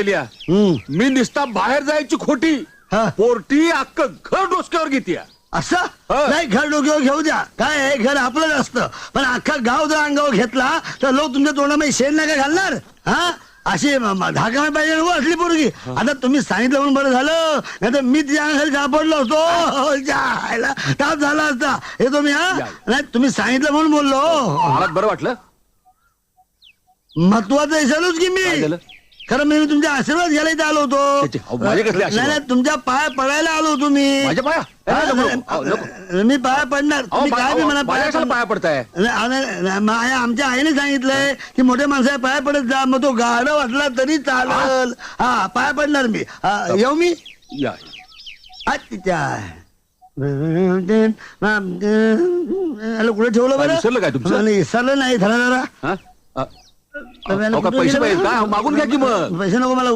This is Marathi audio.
केली मी निस्ता बाहेर जायची खोटी हा. पोरटी अख्खं घर डोसक्यावर घेते असं हा. नाही, घर डोक्यावर घेऊ द्या, काय आहे, घर आपलंच असतं. पण अख्खा गाव जर अंगावर घेतला तर लोक तुमच्या तोंडामध्ये शेण नाही का घालणार? हा, अशी धाका पाहिजे नको असली पोरगी. आता तुम्ही सांगितलं म्हणून बरं झालं, नाही तर मी तिच्या अंगाखाली सापडलो असतो. जायला ताप झाला असता. हे तुम्ही हा या. नाही, तुम्ही सांगितलं म्हणून बोललो. मला बरं वाटलं. महत्वाचं विचारूच की काय मी. झालं? खरं मी तुमच्या आशीर्वाद घ्यायला इथं आलो त्याचे, अहो, होतो. माझे कसले नाही आशीर्वाद? नाही, तुमच्या पाया पडायला आलो होतो मी. माझ्या पाया मी पाया पडणार. तुम्ही काय बी मला पाया पडताय. आमच्या आईने सांगितलंय की मोठ्या माणसाला पाया पडत जा, मग तो गाडा वाटला तरी चालेल. हा, पाया पडणार मी. येऊ मी. या. तिच्या कुठे ठेवलं बरं? विसरलं काय तुमचं? विसरलं नाही, धरा जरा. हा? अहो, का पैसे पाहिजे का? मागून घ्या की मग. पैसे नको मला.